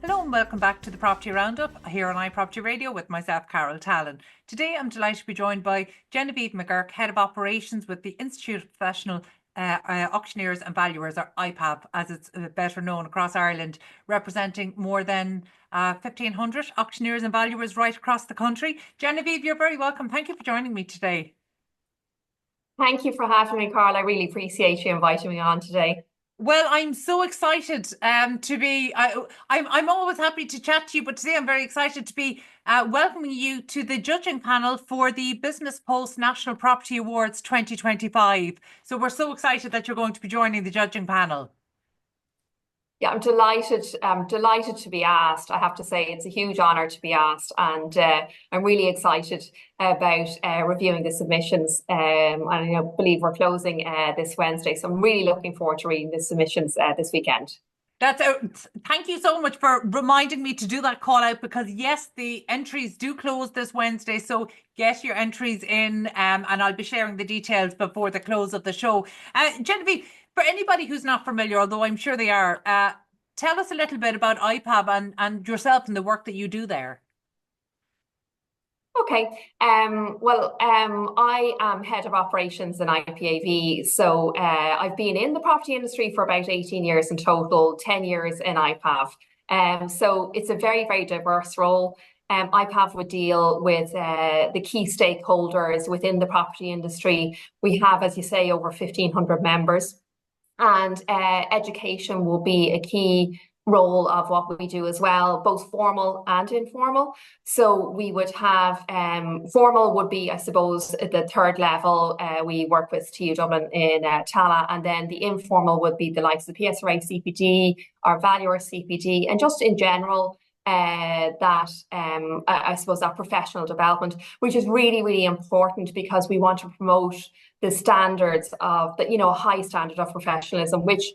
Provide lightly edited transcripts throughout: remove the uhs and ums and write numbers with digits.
Hello and welcome back to the Property Roundup here on iPropertyRadio with myself, Katie Tallon. Today I'm delighted to be joined by Genevieve McGuirk, Head of Operations with the Institute of Professional Auctioneers and Valuers, or IPAV as it's better known across Ireland, representing more than 1,500 auctioneers and valuers right across the country. Genevieve, you're very welcome. Thank you for joining me today. Thank you for having me, Carl. I really appreciate you inviting me on today. Well, I'm so excited to be. I'm always happy to chat to you, but today I'm very excited to be welcoming you to the judging panel for the Business Post National Property Awards 2025. So we're so excited that you're going to be joining the judging panel. Yeah, I'm delighted. I'm delighted to be asked. I have to say it's a huge honour to be asked, and I'm really excited about reviewing the submissions. And I believe we're closing this Wednesday, so I'm really looking forward to reading the submissions this weekend. Thank you so much for reminding me to do that call out, because yes, the entries do close this Wednesday, so get your entries in, and I'll be sharing the details before the close of the show. Genevieve, for anybody who's not familiar, although I'm sure they are, tell us a little bit about IPAB and yourself and the work that you do there. Okay. I am head of operations in IPAV. So I've been in the property industry for about 18 years in total, 10 years in IPAV. So it's a very, very diverse role. IPAV would deal with the key stakeholders within the property industry. We have, as you say, over 1,500 members, and education will be a key role of what we do as well, both formal and informal. So we would have formal would be, I suppose, the third level. We work with TU Dublin in Tala, and then the informal would be the likes of the PSRA CPD, our Valuer CPD, and just in general, I suppose that professional development, which is really, really important, because we want to promote the standards of a high standard of professionalism, which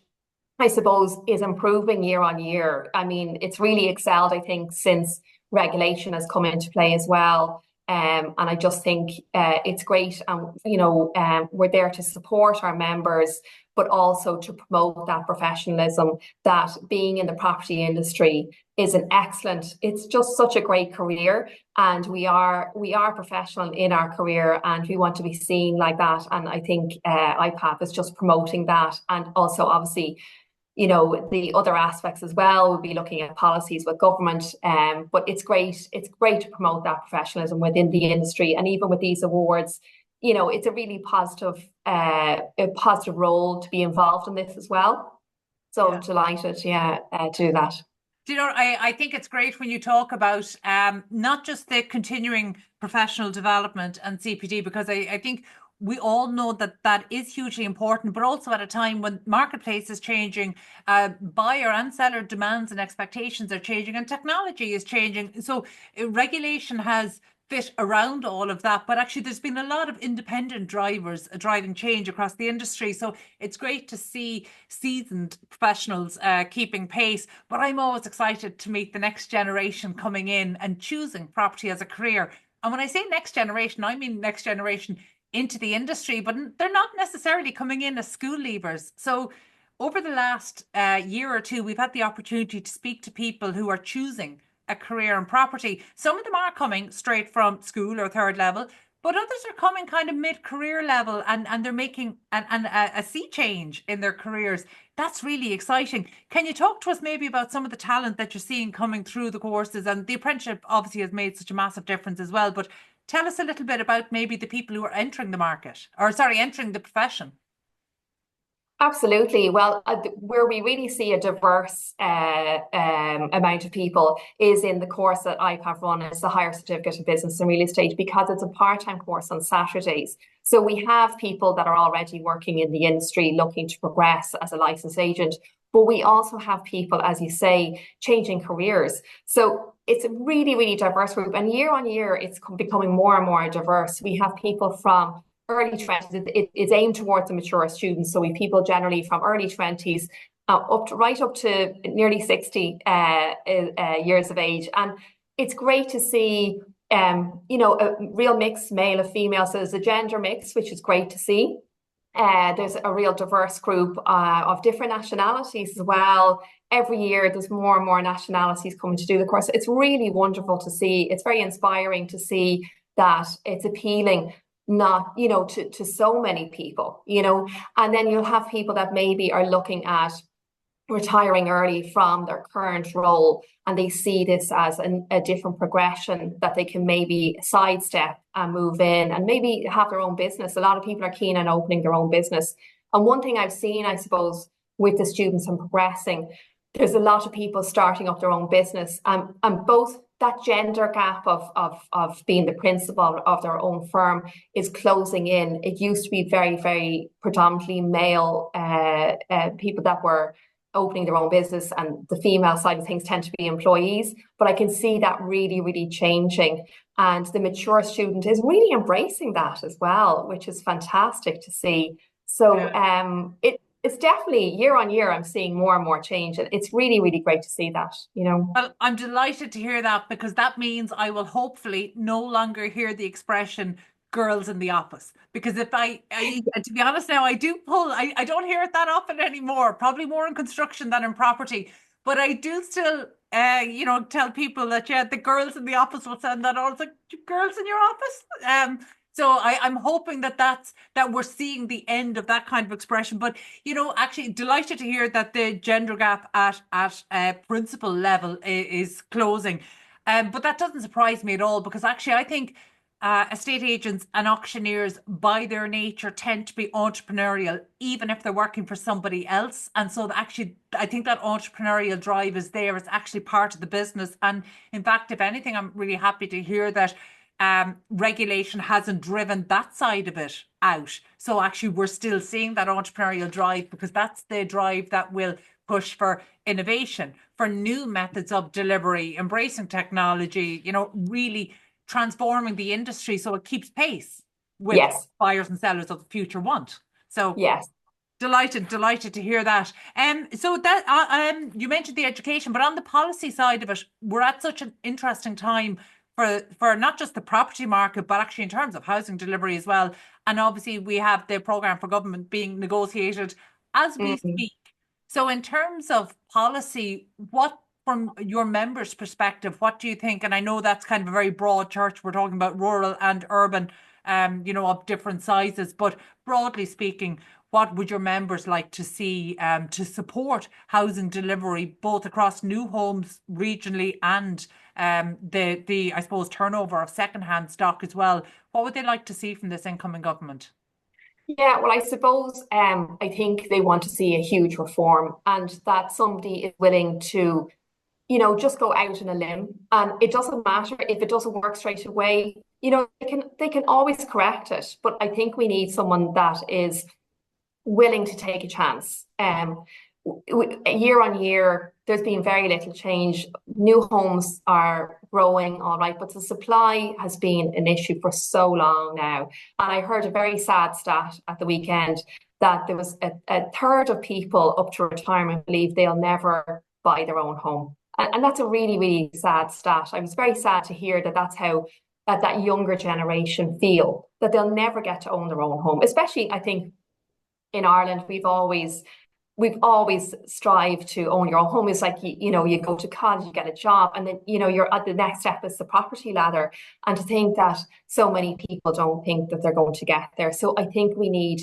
I suppose is improving year on year. I mean, it's really excelled, I think, since regulation has come into play as well. And I just think it's great. We're there to support our members, but also to promote that professionalism, that being in the property industry is it's just such a great career. And we are professional in our career, and we want to be seen like that. And I think IPAV is just promoting that. And also, obviously, the other aspects as well. We'll be looking at policies with government, but it's great to promote that professionalism within the industry. And even with these awards, it's a really positive role to be involved in this as well. So yeah. Delighted, to do that. I think it's great when you talk about not just the continuing professional development and CPD, because I think we all know that is hugely important, but also at a time when marketplace is changing, buyer and seller demands and expectations are changing, and technology is changing. So regulation has fit around all of that, but actually there's been a lot of independent drivers driving change across the industry. So it's great to see seasoned professionals keeping pace, but I'm always excited to meet the next generation coming in and choosing property as a career. And when I say next generation, I mean next generation into the industry, but they're not necessarily coming in as school leavers. So over the last year or two, we've had the opportunity to speak to people who are choosing a career in property. Some of them are coming straight from school or third level, but others are coming kind of mid-career level, and they're making a sea change in their careers. That's really exciting. Can you talk to us maybe about some of the talent that you're seeing coming through the courses? And the apprenticeship obviously has made such a massive difference as well, but tell us a little bit about maybe the people who are entering the market, or sorry, entering the profession. Absolutely. Well, where we really see a diverse amount of people is in the course that IPAV run. It's the Higher Certificate of Business and Real Estate, because it's a part-time course on Saturdays. So we have people that are already working in the industry looking to progress as a licensed agent, but we also have people, as you say, changing careers. So it's a really, really diverse group, and year on year, it's becoming more and more diverse. We have people from early 20s. It's aimed towards the mature students. So we have people generally from early 20s up to nearly 60 years of age. And it's great to see, a real mix, male and female. So there's a gender mix, which is great to see. There's a real diverse group of different nationalities as well. Every year, there's more and more nationalities coming to do the course. It's really wonderful to see. It's very inspiring to see that it's appealing, not, to so many people, and then you'll have people that maybe are looking at retiring early from their current role, and they see this as a different progression that they can maybe sidestep and move in and maybe have their own business. A lot of people are keen on opening their own business. And one thing I've seen, I suppose, with the students and progressing, there's a lot of people starting up their own business, and both that gender gap of being the principal of their own firm is closing in. It used to be very, very predominantly male people that were opening their own business, and the female side of things tend to be employees. But I can see that really, really changing. And the mature student is really embracing that as well, which is fantastic to see. So it's definitely year on year, I'm seeing more and more change. It's really, really great to see that, Well, I'm delighted to hear that, because that means I will hopefully no longer hear the expression girls in the office. Because if I to be honest now, I don't hear it that often anymore, probably more in construction than in property. But I do still, tell people that, the girls in the office will send that all. It's like, girls in your office? So I'm hoping that we're seeing the end of that kind of expression. But, actually delighted to hear that the gender gap at principal level is closing. But that doesn't surprise me at all, because actually I think estate agents and auctioneers by their nature tend to be entrepreneurial, even if they're working for somebody else. And so actually, I think that entrepreneurial drive is there. It's actually part of the business. And in fact, if anything, I'm really happy to hear that regulation hasn't driven that side of it out. So actually, we're still seeing that entrepreneurial drive, because that's the drive that will push for innovation, for new methods of delivery, embracing technology, really transforming the industry so it keeps pace with what buyers and sellers of the future want. So yes, delighted to hear that. So that you mentioned the education, but on the policy side of it, we're at such an interesting time for not just the property market, but actually in terms of housing delivery as well. And obviously we have the programme for government being negotiated as we speak. So in terms of policy, what, from your members' perspective, what do you think? And I know that's kind of a very broad church. We're talking about rural and urban, of different sizes. But broadly speaking, what would your members like to see to support housing delivery, both across new homes regionally and the I suppose turnover of second-hand stock as well? What would they like to see from this incoming government? Yeah, well, I suppose I think they want to see a huge reform, and that somebody is willing to, just go out on a limb. And it doesn't matter if it doesn't work straight away. They can always correct it. But I think we need someone that is willing to take a chance. Year on year, there's been very little change. New homes are growing, all right, but the supply has been an issue for so long now. And I heard a very sad stat at the weekend that there was a third of people up to retirement believe they'll never buy their own home. And that's a really, really sad stat. I was very sad to hear that that's how that younger generation feel, that they'll never get to own their own home. Especially, I think, in Ireland, we've always strived to own your own home. It's like, you go to college, you get a job, and then, you're at the next step is the property ladder. And to think that so many people don't think that they're going to get there. So I think we need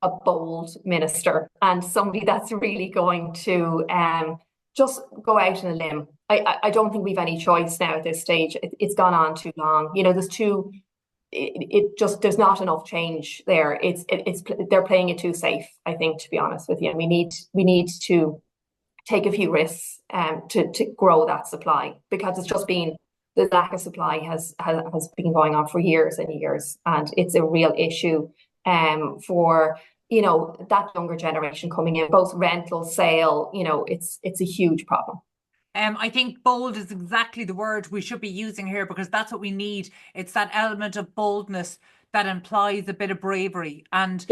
a bold minister and somebody that's really going to just go out on a limb. I don't think we've any choice now at this stage. It's gone on too long. There's not enough change there. They're playing it too safe, I think, to be honest with you. And we need to take a few risks to grow that supply, because it's just been, the lack of supply has been going on for years and years, and it's a real issue for that younger generation coming in, both rental, sale. It's a huge problem. I think bold is exactly the word we should be using here, because that's what we need. It's that element of boldness that implies a bit of bravery. And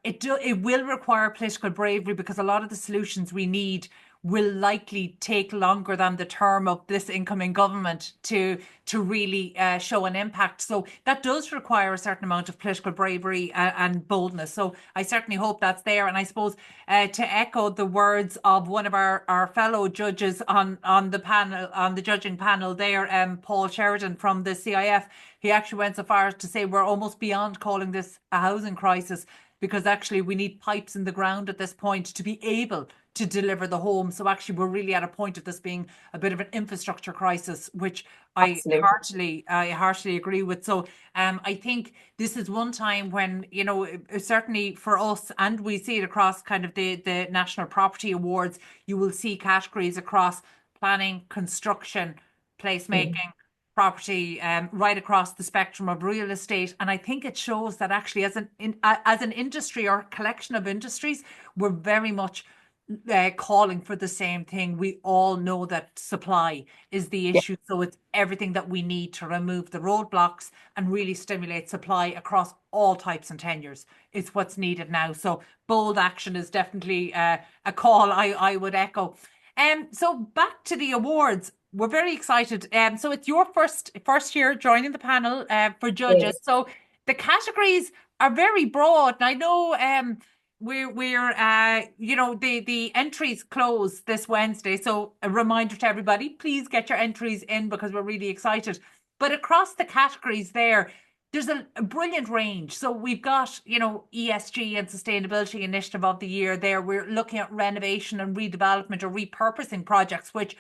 it will require political bravery, because a lot of the solutions we need will likely take longer than the term of this incoming government to really show an impact. So that does require a certain amount of political bravery and boldness. So I certainly hope that's there. And I suppose to echo the words of one of our fellow judges on the panel, on the judging panel there, Paul Sheridan from the CIF, he actually went so far as to say we're almost beyond calling this a housing crisis, because actually we need pipes in the ground at this point to be able to deliver the home. So actually we're really at a point of this being a bit of an infrastructure crisis, which I heartily agree with. So I think this is one time when, you know, certainly for us, and we see it across kind of the National Property Awards, you will see categories across planning, construction, placemaking, property, right across the spectrum of real estate. And I think it shows that actually as an industry or collection of industries, we're very much calling for the same thing. We all know that supply is the issue. So it's everything that we need to remove the roadblocks and really stimulate supply across all types and tenures is what's needed now. So bold action is definitely a call I would echo. So back to the awards. We're very excited. So it's your first year joining the panel for judges. Yes. So the categories are very broad. And I know we're you know, the entries close this Wednesday. So a reminder to everybody, please get your entries in because we're really excited. But across the categories there's a brilliant range. So we've got, you know, ESG and Sustainability Initiative of the Year there. We're looking at renovation and redevelopment or repurposing projects, which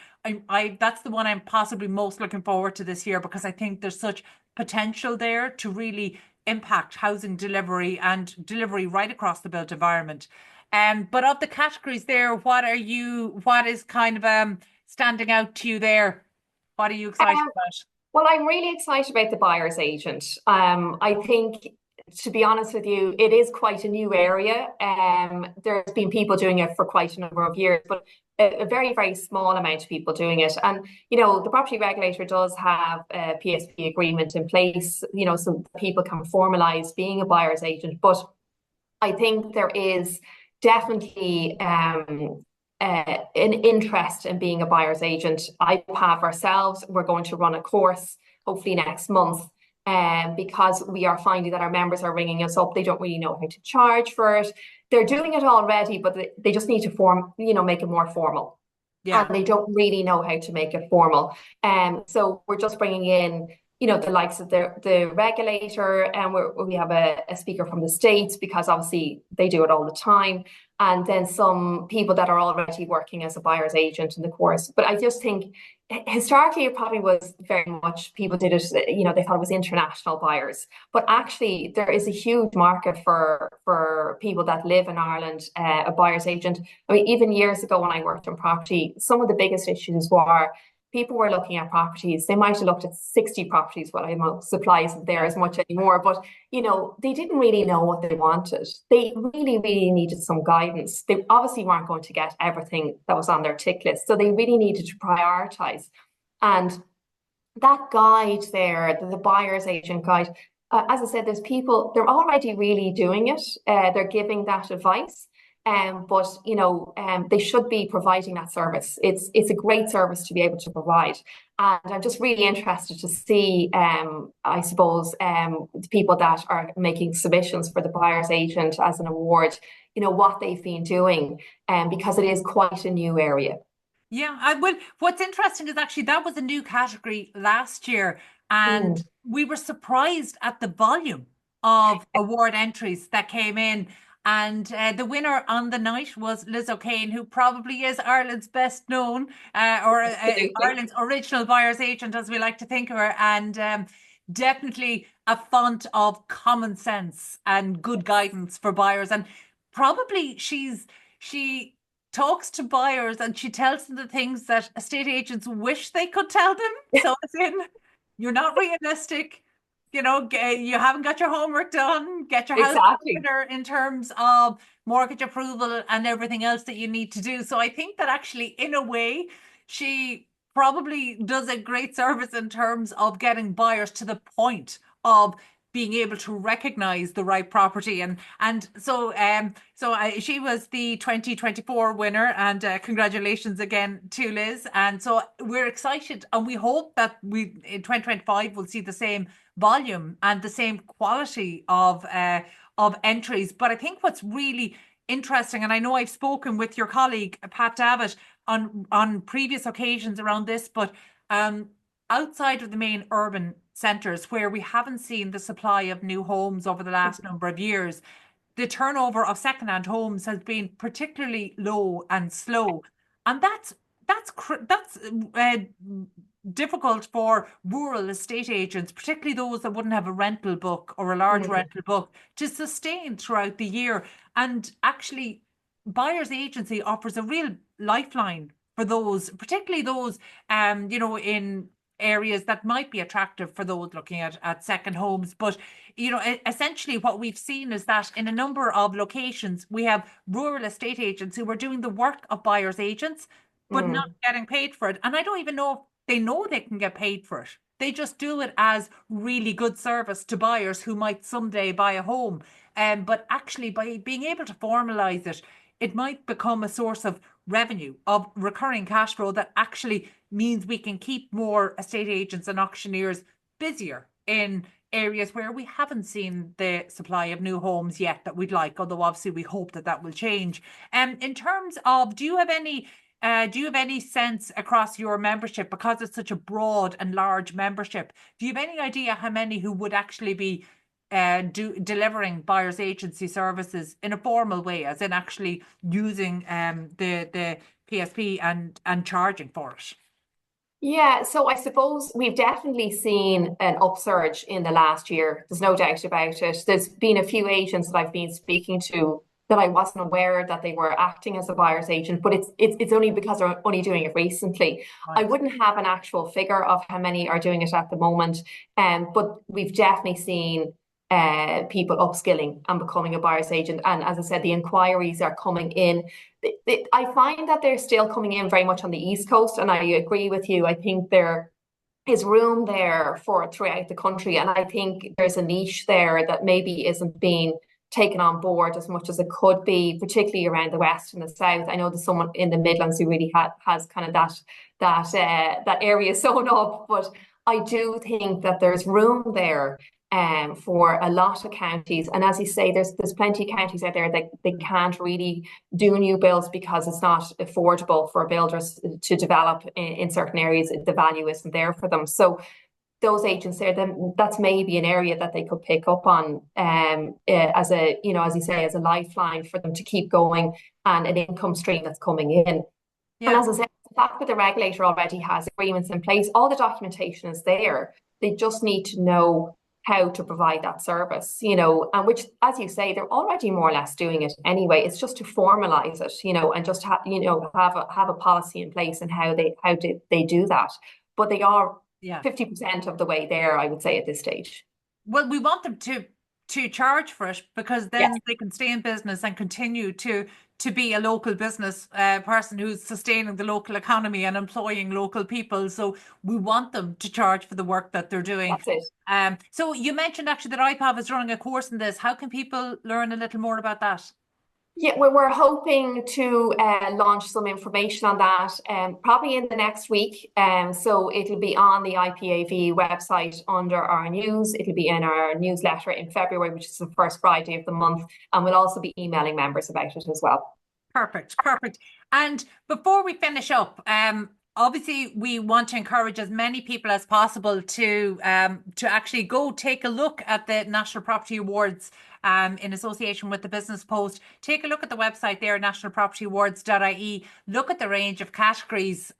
that's the one I'm possibly most looking forward to this year, because I think there's such potential there to really impact housing delivery and delivery right across the built environment. But of the categories there, what is kind of standing out to you there? What are you excited about? Well, I'm really excited about the buyer's agent. I think, to be honest with you, it is quite a new area. There's been people doing it for quite a number of years, but a very, very small amount of people doing it. And, you know, the property regulator does have a PSP agreement in place, you know, so people can formalise being a buyer's agent. But I think there is definitely an interest in being a buyer's agent. IPAV ourselves, we're going to run a course hopefully next month, because we are finding that our members are ringing us up. They don't really know how to charge for it. They're doing it already, but they just need to make it more formal. Yeah. And they don't really know how to make it formal. So we're just bringing in, you know, the likes of the regulator, and we have a speaker from the States, because obviously they do it all the time. And then some people that are already working as a buyer's agent in the course. But I just think historically it probably was very much, people did it, you know, they thought it was international buyers. But actually there is a huge market for people that live in Ireland, a buyer's agent. I mean, even years ago when I worked in property, some of the biggest issues were people were looking at properties. They might have looked at 60 properties. Well, I know supply isn't there as much anymore, but, you know, they didn't really know what they wanted. They really, really needed some guidance. They obviously weren't going to get everything that was on their tick list. So they really needed to prioritize. And that guide there, the buyer's agent guide, as I said, there's people, they're already really doing it. They're giving that advice. But, you know, they should be providing that service. It's a great service to be able to provide. And I'm just really interested to see, I suppose, the people that are making submissions for the buyer's agent as an award, you know, what they've been doing, because it is quite a new area. Yeah, well, what's interesting is actually that was a new category last year, and we were surprised at the volume of award entries that came in. And the winner on the night was Liz O'Kane, who probably is Ireland's best known, or Ireland's original buyer's agent, as we like to think of her, and definitely a font of common sense and good guidance for buyers. And probably she talks to buyers and she tells them the things that estate agents wish they could tell them. So as in, you're not realistic. You know, you haven't got your homework done, get your house in order in terms of mortgage approval and everything else that you need to do. So I think that actually, in a way, she probably does a great service in terms of getting buyers to the point of being able to recognize the right property. And so she was the 2024 winner, and congratulations again to Liz. And so we're excited, and we hope that we in 2025 will see the same volume and the same quality of entries. But I think what's really interesting, and I know I've spoken with your colleague Pat Davitt on previous occasions around this, but outside of the main urban centres where we haven't seen the supply of new homes over the last number of years, the turnover of second-hand homes has been particularly low and slow, and that's difficult for rural estate agents, particularly those that wouldn't have a rental book or a large rental book, to sustain throughout the year. And actually, buyer's agency offers a real lifeline for those, particularly those, in areas that might be attractive for those looking at second homes. But, essentially what we've seen is that in a number of locations, we have rural estate agents who are doing the work of buyer's agents, but not getting paid for it. And I don't even know if they know they can get paid for it. They just do it as really good service to buyers who might someday buy a home. But actually, by being able to formalise it, it might become a source of revenue, of recurring cash flow that actually means we can keep more estate agents and auctioneers busier in areas where we haven't seen the supply of new homes yet that we'd like, although obviously we hope that will change. In terms of, do you have any sense across your membership, because it's such a broad and large membership, do you have any idea how many who would actually be delivering buyer's agency services in a formal way, as in actually using the PSP and charging for it? Yeah, so I suppose we've definitely seen an upsurge in the last year. There's no doubt about it. There's been a few agents that I've been speaking to that I wasn't aware that they were acting as a buyer's agent, but it's only because they're only doing it recently. Right. I wouldn't have an actual figure of how many are doing it at the moment, but we've definitely seen people upskilling and becoming a buyer's agent. And as I said, the inquiries are coming in. I find that they're still coming in very much on the East Coast, and I agree with you. I think there is room there for it throughout the country, and I think there's a niche there that maybe isn't being taken on board as much as it could be, particularly around the West and the South. I know there's someone in the Midlands who really has kind of that area sewn up, but I do think that there's room there for a lot of counties. And as you say, there's plenty of counties out there that they can't really do new builds because it's not affordable for builders to develop in certain areas. The value isn't there for them. So those agents there, then that's maybe an area that they could pick up on as a, as you say, as a lifeline for them to keep going and an income stream that's coming in. Yeah. And as I said, the fact that the regulator already has agreements in place, all the documentation is there. They just need to know how to provide that service, and which, as you say, they're already more or less doing it anyway. It's just to formalize it, and just have a policy in place and how they do that. But they are 50% of the way there, I would say, at this stage. Well, we want them to charge for it, because then they can stay in business and continue to be a local business person who's sustaining the local economy and employing local people. So we want them to charge for the work that they're doing. That's it. So you mentioned actually that IPAV is running a course in this. How can people learn a little more about that? Yeah, we're hoping to launch some information on that probably in the next week. So it'll be on the IPAV website under our news. It'll be in our newsletter in February, which is the first Friday of the month. And we'll also be emailing members about it as well. Perfect. And before we finish up, obviously, we want to encourage as many people as possible to actually go take a look at the National Property Awards in association with the Business Post. Take a look at the website there, nationalpropertyawards.ie. Look at the range of categories.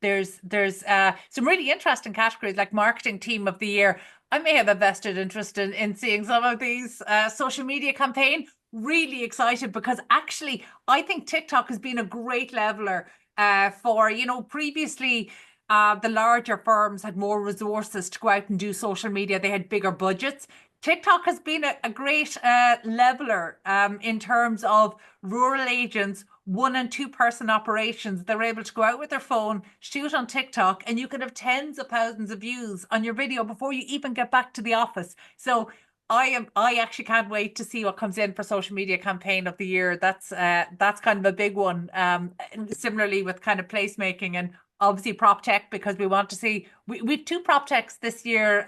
There's some really interesting categories like Marketing Team of the Year. I may have a vested interest in seeing some of these. Social media campaign. Really excited, because actually I think TikTok has been a great leveler for, previously the larger firms had more resources to go out and do social media. They had bigger budgets. TikTok has been a great leveler in terms of rural agents, 1- and 2-person operations. They're able to go out with their phone, shoot on TikTok, and you can have tens of thousands of views on your video before you even get back to the office. So I actually can't wait to see what comes in for social media campaign of the year. That's kind of a big one. And similarly with kind of placemaking and obviously prop tech, because we want to see we've 2 prop techs this year.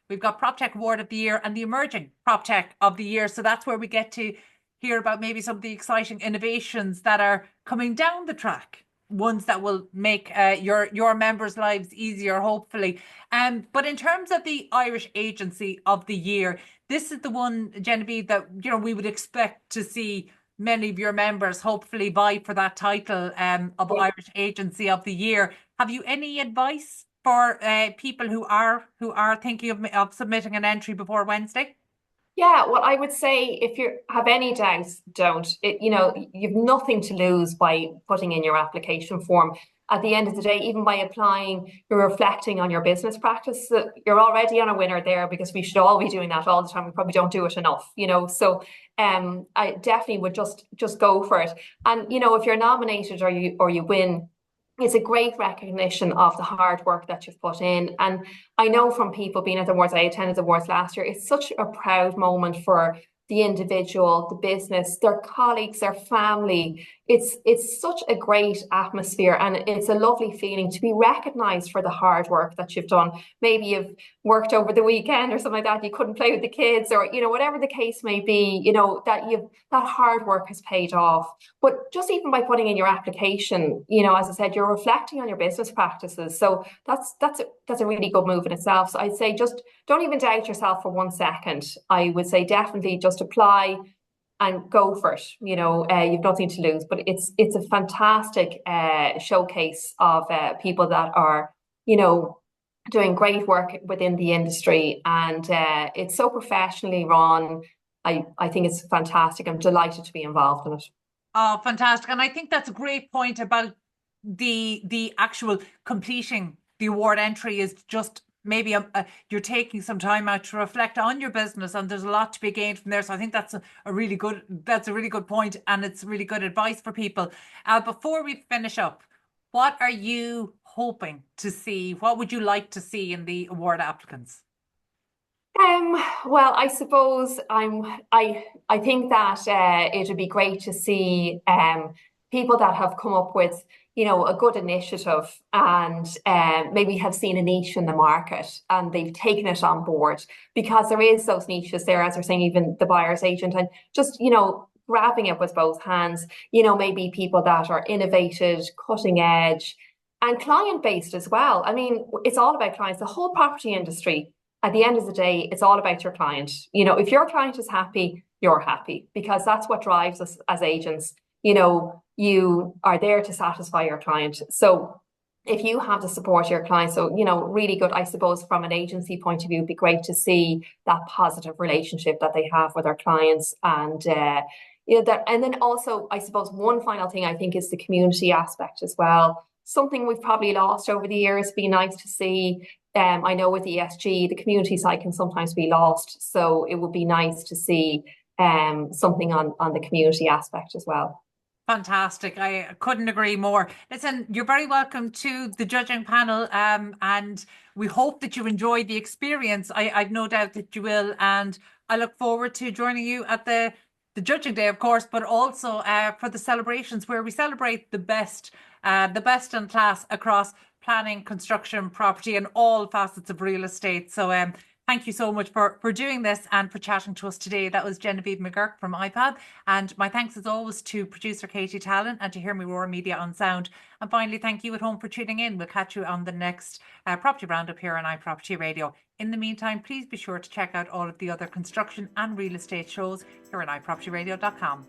We've got Prop Tech Award of the Year and the Emerging Prop Tech of the Year. So that's where we get to hear about maybe some of the exciting innovations that are coming down the track, ones that will make your members' lives easier, hopefully. But in terms of the Irish Agency of the Year, this is the one, Genevieve, that we would expect to see many of your members hopefully vie for that title of Irish Agency of the Year. Have you any advice for people who are thinking of submitting an entry before Wednesday? Yeah, well, I would say if you have any doubts, don't. You've nothing to lose by putting in your application form. At the end of the day, even by applying, you're reflecting on your business practice. You're already on a winner there, because we should all be doing that all the time. We probably don't do it enough, So I definitely would just go for it. And if you're nominated or you win, it's a great recognition of the hard work that you've put in. And I know from people being at the awards, I attended the awards last year, it's such a proud moment for the individual, the business, their colleagues, their family. It's such a great atmosphere, and it's a lovely feeling to be recognised for the hard work that you've done. Maybe you've worked over the weekend or something like that, you couldn't play with the kids, or whatever the case may be, that hard work has paid off. But just even by putting in your application, as I said, you're reflecting on your business practices. So that's a really good move in itself. So I'd say just don't even doubt yourself for 1 second. I would say definitely just apply and go for it. You've nothing to lose. But it's a fantastic showcase of people that are, doing great work within the industry, and it's so professionally run. I think it's fantastic. I'm delighted to be involved in it. Oh, fantastic. And I think that's a great point about the actual completing the award entry is just maybe you're taking some time out to reflect on your business, and there's a lot to be gained from there. So I think that's a really good point, and it's really good advice for people. Before we finish up, what are you hoping to see? What would you like to see in the award applicants? Well, I suppose I think that it would be great to see people that have come up with a good initiative, and maybe have seen a niche in the market and they've taken it on board, because there is those niches there, as we're saying, even the buyer's agent, and just grabbing it with both hands. Maybe people that are innovative, cutting edge, and client based as well. I mean, it's all about clients. The whole property industry, at the end of the day, it's all about your client. If your client is happy, you're happy, because that's what drives us as agents. You are there to satisfy your client. So if you have to support your client, so, really good, I suppose, from an agency point of view, it'd be great to see that positive relationship that they have with their clients. And, and then also, I suppose, one final thing I think is the community aspect as well. Something we've probably lost over the years. Be nice to see. I know with ESG, the community side can sometimes be lost. So it would be nice to see something on the community aspect as well. Fantastic. I couldn't agree more. Listen, you're very welcome to the judging panel, and we hope that you enjoyed the experience. I've no doubt that you will, and I look forward to joining you at the judging day, of course, but also for the celebrations where we celebrate the best in class across planning, construction, property, and all facets of real estate. So thank you so much for doing this and for chatting to us today. That was Genevieve McGuirk from IPAB. And my thanks as always to producer Katie Tallon and to Hear Me Roar Media on Sound. And finally, thank you at home for tuning in. We'll catch you on the next property roundup here on iProperty Radio. In the meantime, please be sure to check out all of the other construction and real estate shows here on iPropertyRadio.com.